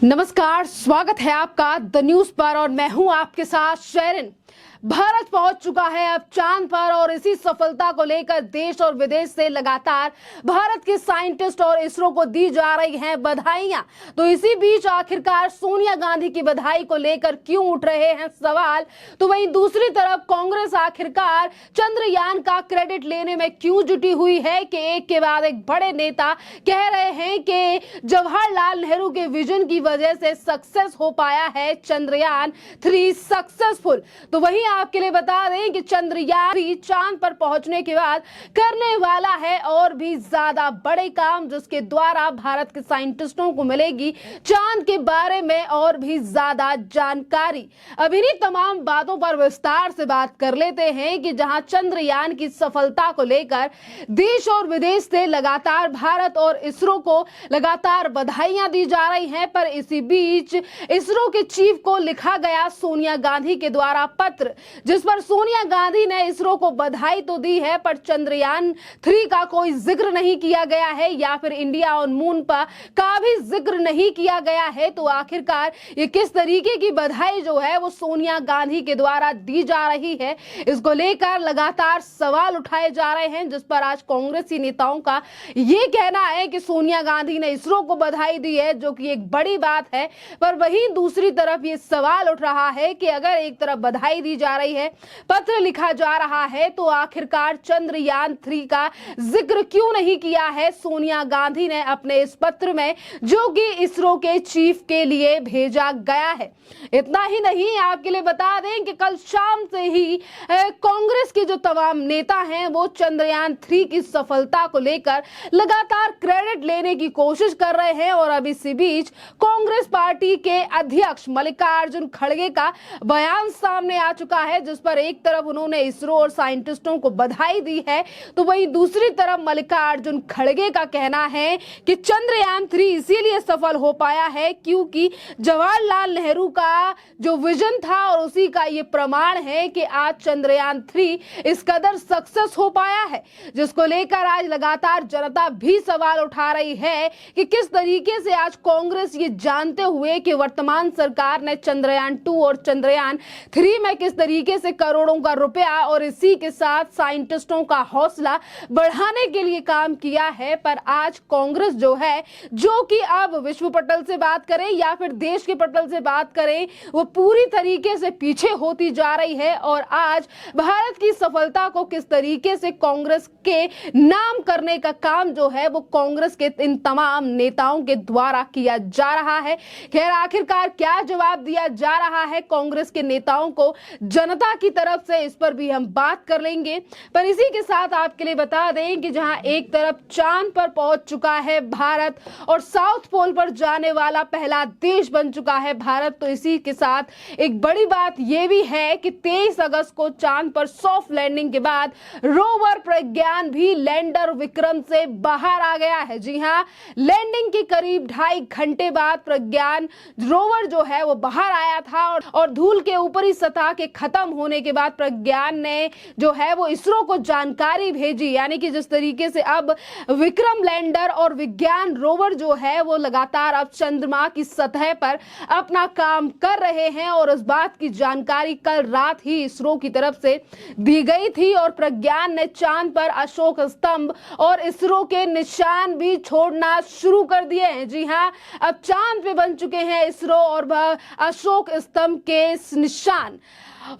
नमस्कार, स्वागत है आपका द न्यूज पर और मैं हूं आपके साथ शेरिन। भारत पहुंच चुका है अब चांद पर और इसी सफलता को लेकर देश और विदेश से लगातार भारत के साइंटिस्ट और इसरो को दी जा रही हैं बधाइयां। तो इसी बीच आखिरकार सोनिया गांधी की बधाई को लेकर क्यों उठ रहे हैं सवाल, तो वहीं दूसरी तरफ कांग्रेस आखिरकार चंद्रयान का क्रेडिट लेने में क्यों जुटी हुई है कि एक के बाद एक बड़े नेता कह रहे हैं कि जवाहरलाल नेहरू के विजन की वजह से सक्सेस हो पाया है चंद्रयान 3 सक्सेसफुल। तो वहीं आपके लिए बता दें कि चंद्रयान 3 चांद पर पहुंचने के बाद करने वाला है और भी ज्यादा बड़े काम, जिसके द्वारा भारत के साइंटिस्टों को मिलेगी चांद के बारे में और भी ज्यादा जानकारी। अब इन्हीं तमाम बातों पर विस्तार से बात कर लेते हैं कि जहां चंद्रयान की सफलता को लेकर देश और विदेश से लगातार भारत और इसरो को लगातार बधाइयां दी जा रही हैं, पर इसी बीच इसरो के चीफ को लिखा गया सोनिया गांधी के द्वारा पत्र, जिस पर सोनिया गांधी ने इसरो को बधाई तो दी है पर चंद्रयान 3 का कोई जिक्र नहीं किया गया है या फिर इंडिया ऑन मून पर का भी जिक्र नहीं किया गया है। तो आखिरकार ये किस तरीके की बधाई जो है वो सोनिया गांधी के द्वारा दी जा रही है, इसको लेकर लगातार सवाल उठाए जा रहे हैं, जिस पर आज कांग्रेसी नेताओं का ये कहना है कि सोनिया गांधी ने इसरो को बधाई दी है, जो कि एक बड़ी बात है। पर वहीं दूसरी तरफ ये सवाल उठ रहा है कि अगर एक तरफ बधाई दी जा रही है, पत्र लिखा जा रहा है, तो आखिरकार चंद्रयान 3 का जिक्र क्यों नहीं किया है सोनिया गांधी ने अपने इस पत्र में, जो कि इसरो के चीफ के लिए भेजा गया है। इतना ही नहीं, आपके लिए बता दें कि कल शाम से ही कांग्रेस के जो तमाम नेता हैं वो चंद्रयान 3 की सफलता को लेकर लगातार क्रेडिट लेने की कोशिश कर रहे हैं। और अब इसी बीच कांग्रेस पार्टी के अध्यक्ष मल्लिकार्जुन खड़गे का बयान सामने आ चुका है, जिस पर एक तरफ उन्होंने इसरो और साइंटिस्टों को बधाई दी है, तो वहीं दूसरी तरफ मल्लिकार्जुन खड़गे का कहना है कि चंद्रयान 3 इसीलिए सफल हो पाया है क्योंकि जवाहरलाल नेहरू का जो विजन था और उसी का ये प्रमाण है कि आज चंद्रयान 3 इस कदर सक्सेस हो पाया है, जिसको लेकर आज लगातार जनता भी सवाल उठा रही है कि किस तरीके से आज कांग्रेस ये जानते हुए कि वर्तमान सरकार ने चंद्रयान 2 और चंद्रयान 3 में किस तरीके से करोड़ों का रुपया और इसी के साथ साइंटिस्टों का हौसला बढ़ाने के लिए काम किया है, पर आज कांग्रेस जो है, जो कि अब विश्व पटल से बात करें या फिर देश के पटल से बात करें, वो पूरी तरीके से पीछे होती जा रही है। और आज भारत की सफलता को किस तरीके से कांग्रेस के नाम करने का काम जो है वो कांग्रेस के इन तमाम नेताओं के द्वारा किया जा रहा है। खैर, आखिरकार क्या जवाब दिया जा रहा है कांग्रेस के नेताओं को जनता की तरफ से, इस पर भी हम बात कर लेंगे। पर इसी के साथ आपके लिए बता दें कि जहां एक तरफ चांद पर पहुंच चुका है भारत और साउथ पोल पर जाने वाला पहला देश बन चुका है भारत, तो इसी के साथ एक बड़ी बात यह भी है कि 23 अगस्त को चांद पर सॉफ्ट लैंडिंग के बाद रोवर प्रज्ञान भी लैंडर विक्रम से बाहर आ गया है। जी हां, लैंडिंग के करीब 2.5 घंटे बाद प्रज्ञान रोवर जो है वो बाहर आया था और धूल के ऊपरी सतह के खत्म होने के बाद प्रज्ञान ने जो है वो इसरो को जानकारी भेजी, यानी कि जिस तरीके से अब विक्रम लैंडर और विज्ञान रोवर जो है वो लगातार अब चंद्रमा की सतह पर अपना काम कर रहे हैं। और इस बात की जानकारी कल रात ही इसरो की तरफ से दी गई थी और प्रज्ञान ने चांद पर अशोक स्तंभ और इसरो के निशान भी छोड़ना शुरू कर दिए हैं। जी हां, अब चांद पे बन चुके हैं इसरो और अशोक स्तंभ के निशान।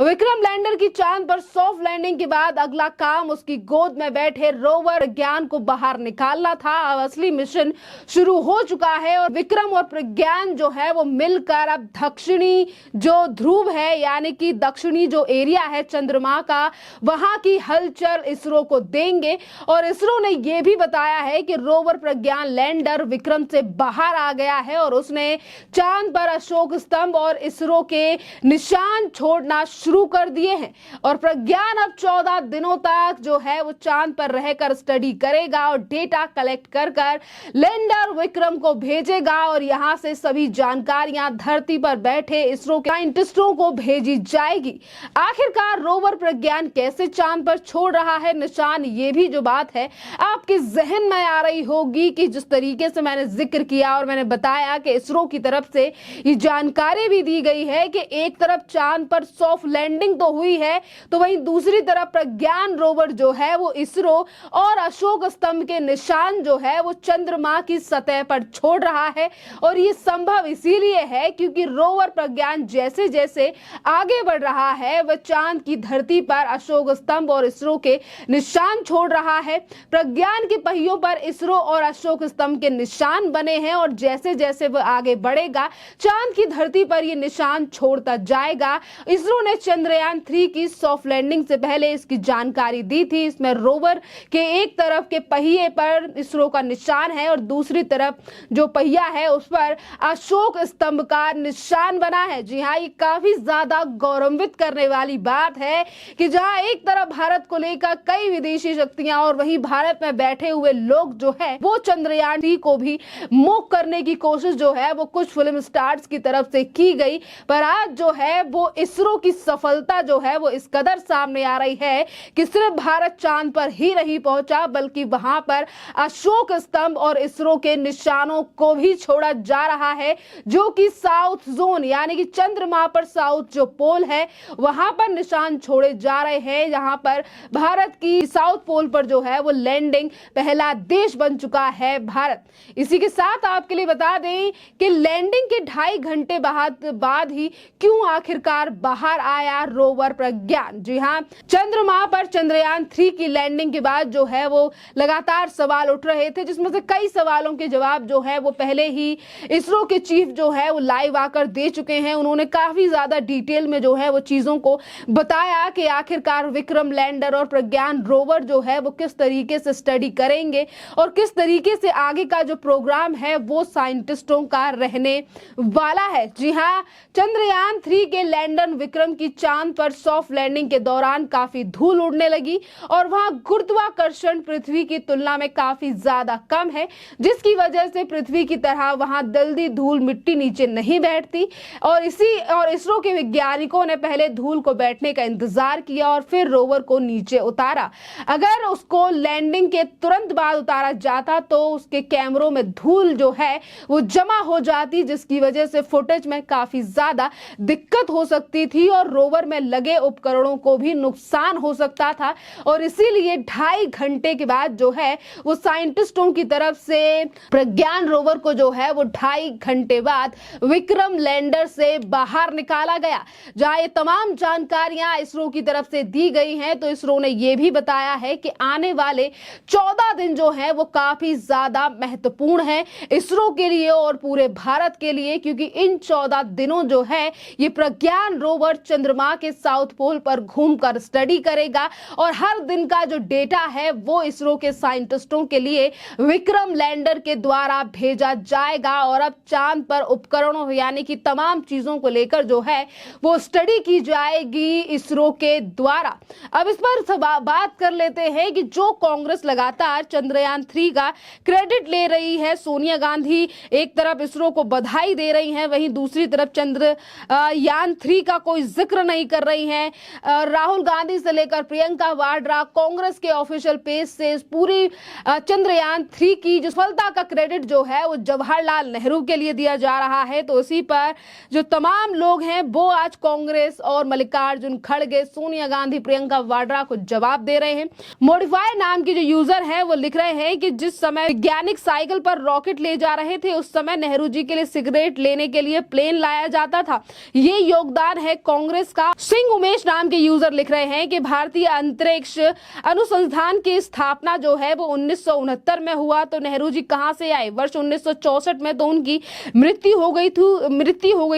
विक्रम लैंडर की चांद पर सॉफ्ट लैंडिंग के बाद अगला काम उसकी गोद में बैठे रोवर प्रज्ञान को बाहर निकालना था। अब असली मिशन शुरू हो चुका है और विक्रम और प्रज्ञान जो है वो मिलकर अब दक्षिणी जो ध्रुव है, यानी कि दक्षिणी जो एरिया है चंद्रमा का, वहां की हलचल इसरो को देंगे। और इसरो ने यह भी बताया है कि रोवर प्रज्ञान लैंडर विक्रम से बाहर आ गया है और उसने चांद पर अशोक स्तंभ और इसरो के निशान छोड़ना शुरू कर दिए हैं और प्रज्ञान अब 14 दिनों तक जो है वो चांद पर रहकर स्टडी करेगा और डेटा कलेक्ट कर लैंडर विक्रम को भेजेगा और यहां से सभी जानकारियां धरती पर बैठे इसरो के साइंटिस्टों को भेजी जाएगी। आखिरकार रोवर प्रज्ञान कैसे चांद पर छोड़ रहा है निशान, ये भी जो बात है आपके जहन में आ रही होगी कि जिस तरीके से मैंने जिक्र किया और मैंने बताया कि इसरो की तरफ से ये जानकारी भी दी गई है कि एक तरफ चांद पर सॉफ्ट लैंडिंग तो हुई है, तो वहीं दूसरी तरफ प्रज्ञान रोवर जो है वो इसरो और अशोक स्तंभ के निशान जो है वो चंद्रमा की सतह पर छोड़ रहा है। और ये संभव इसीलिए है क्योंकि रोवर प्रज्ञान जैसे जैसे आगे बढ़ रहा है वह चांद की धरती पर अशोक स्तंभ और इसरो के निशान छोड़ रहा है। प्रज्ञान के पहियों पर इसरो और अशोक स्तंभ के निशान बने हैं और जैसे जैसे वह आगे बढ़ेगा चांद की धरती पर यह निशान छोड़ता जाएगा। इसरो ने चंद्रयान 3 की सॉफ्ट लैंडिंग से पहले इसकी जानकारी दी थी। इसमें रोवर के एक तरफ के पहिए पर इसरो का निशान है और दूसरी तरफ जो पहिया है उस पर अशोक स्तंभ का निशान बना है। जी हाँ, ये काफी ज्यादा गौरवान्वित करने वाली बात है कि जहां एक तरफ भारत को लेकर कई विदेशी शक्तियां और वहीं भारत में बैठे हुए लोग जो है वो चंद्रयान 3 को भी मूक करने की कोशिश जो है वो कुछ फिल्म स्टार्स की तरफ से की गई, पर आज जो है वो इसरो की सफलता जो है वो इस कदर सामने आ रही है कि सिर्फ भारत चांद पर ही नहीं पहुंचा बल्कि वहां पर अशोक स्तंभ और इसरो के निशानों को भी छोड़ा जा रहा है, जो कि साउथ जोन यानी कि चंद्रमा पर साउथ जो पोल है वहां पर निशान छोड़े जा रहे हैं। यहाँ पर भारत की साउथ पोल पर जो है वो लैंडिंग पहला देश बन चुका है भारत। इसी के साथ आपके लिए बता दें कि लैंडिंग के 2.5 घंटे बाद ही क्यों आखिरकार बाहर आया रोवर प्रज्ञान। जी हाँ, चंद्रमा पर चंद्रयान 3 की लैंडिंग के बाद जो है वो लगातार सवाल उठ रहे थे, जिसमें से कई सवालों के जवाब जो है वो पहले ही इसरो के चीफ जो है वो लाइव आकर दे चुके हैं। उन्होंने काफी ज्यादा डिटेल में जो है वो चीजों को बताया कि आखिरकार विक्रम लैंडर और प्रज्ञान रोवर जो है वो किस तरीके से स्टडी करेंगे और किस तरीके से आगे का जो प्रोग्राम है वो साइंटिस्टों का रहने वाला है। जी हाँ, चंद्रयान 3 के लैंडर विक्रम की चांद पर सॉफ्ट लैंडिंग के दौरान काफी धूल उड़ने लगी और वहां गुरुत्वाकर्षण पृथ्वी की तुलना में काफी ज्यादा कम है, जिसकी वजह से पृथ्वी की तरह वहां जल्दी धूल मिट्टी नीचे नहीं बैठती और इसरो के वैज्ञानिकों ने पहले धूल को बैठने का इंतजार किया और फिर रोवर को नीचे उतारा। अगर उसको लैंडिंग के तुरंत बाद उतारा जाता तो उसके कैमरों में धूल जो है वो जमा हो जाती, जिसकी वजह से फुटेज में काफी ज्यादा दिक्कत हो सकती थी और रोवर में लगे उपकरणों को भी नुकसान हो सकता था। और इसीलिए 2.5 घंटे के बाद जो है वो साइंटिस्टों की तरफ से प्रज्ञान रोवर को जो है वो 2.5 घंटे बाद विक्रम लैंडर से बाहर निकाला गया। जहां ये तमाम जानकारियां इसरो की तरफ से दी गई हैं, तो इसरो ने यह भी बताया है कि आने वाले 14 दिन जो है वो काफी ज्यादा महत्वपूर्ण है इसरो के लिए और पूरे भारत के लिए, क्योंकि इन 14 दिनों जो है ये प्रज्ञान रोवर चंद्रमा के साउथ पोल पर घूमकर स्टडी करेगा और हर दिन का जो डेटा है वो इसरो के साइंटिस्टों के लिए विक्रम लैंडर के द्वारा भेजा जाएगा और अब चांद पर उपकरणों यानी कि तमाम चीजों को लेकर जो है वो स्टडी की जाएगी इसरो के द्वारा। अब इस पर बात कर लेते हैं कि जो कांग्रेस लगातार चंद्रयान 3 का क्रेडिट ले रही है, सोनिया गांधी एक तरफ इसरो को बधाई दे रही हैं, वहीं दूसरी तरफ चंद्रयान 3 का कोई जिक्र नहीं कर रही हैं। राहुल गांधी से लेकर प्रियंका वाड्रा कांग्रेस के ऑफिशियल पेज से इस पूरी चंद्रयान 3 की जो सफलता का क्रेडिट जो है वो जवाहरलाल नेहरू के लिए दिया जा रहा है। तो इसी पर जो तमाम लोग हैं वो आज कांग्रेस और मल्लिकार्जुन खड़गे, सोनिया गांधी, प्रियंका वाड्रा को जवाब दे रहे हैं। मॉडिफाई नाम के जो यूजर हैं वो लिख रहे हैं कि जिस समय वैज्ञानिक साइकिल पर रॉकेट ले जा रहे थे उस समय नेहरू जी के लिए सिगरेट लेने के लिए प्लेन लाया जाता था, ये योगदान है कांग्रेस का। सिंह उमेश नाम के यूजर लिख रहे हैं कि भारतीय अंतरिक्ष अनुसंधान की स्थापना जो है वो 1969 में हुआ, तो नेहरू जी कहां से आए? वर्ष 1964 में तो उनकी मृत्यु हो गई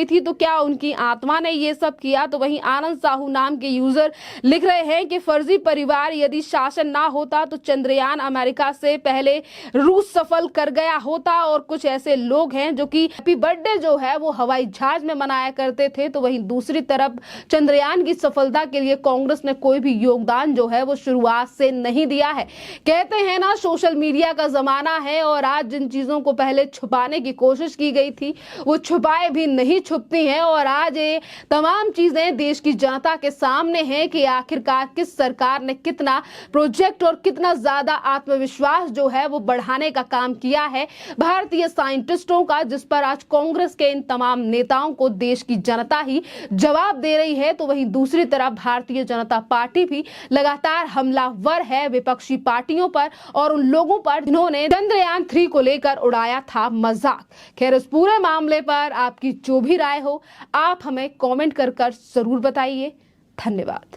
थी, तो क्या उनकी आत्मा ने ये सब किया? तो वहीं आनंद साहू नाम के यूजर लिख रहे हैं कि फर्जी परिवार यदि शासन ना होता तो चंद्रयान अमेरिका से पहले रूस सफल कर गया होता। और कुछ ऐसे लोग हैं जो कि हैप्पी बर्थडे जो है वो हवाई जहाज में मनाया करते थे। तो वहीं दूसरी तरफ चंद्रयान की सफलता के लिए कांग्रेस ने कोई भी योगदान जो है वो शुरुआत से नहीं दिया है। कहते हैं ना, सोशल मीडिया का जमाना है और आज जिन चीजों को पहले छुपाने की कोशिश की गई थी वो छुपाए भी नहीं छुपती हैं और आज ये तमाम चीजें देश की जनता के सामने हैं कि आखिरकार किस सरकार ने कितना प्रोजेक्ट और कितना ज्यादा आत्मविश्वास जो है वो बढ़ाने का काम किया है भारतीय साइंटिस्टों का, जिस पर आज कांग्रेस के इन तमाम नेताओं को देश की जनता ही जवाब दे रही है। तो वहीं दूसरी तरफ भारतीय जनता पार्टी भी लगातार हमलावर है विपक्षी पार्टियों पर और उन लोगों पर जिन्होंने चंद्रयान 3 को लेकर उड़ाया था मजाक। खैर, इस पूरे मामले पर आपकी जो भी राय हो आप हमें कमेंट कर जरूर बताइए। धन्यवाद।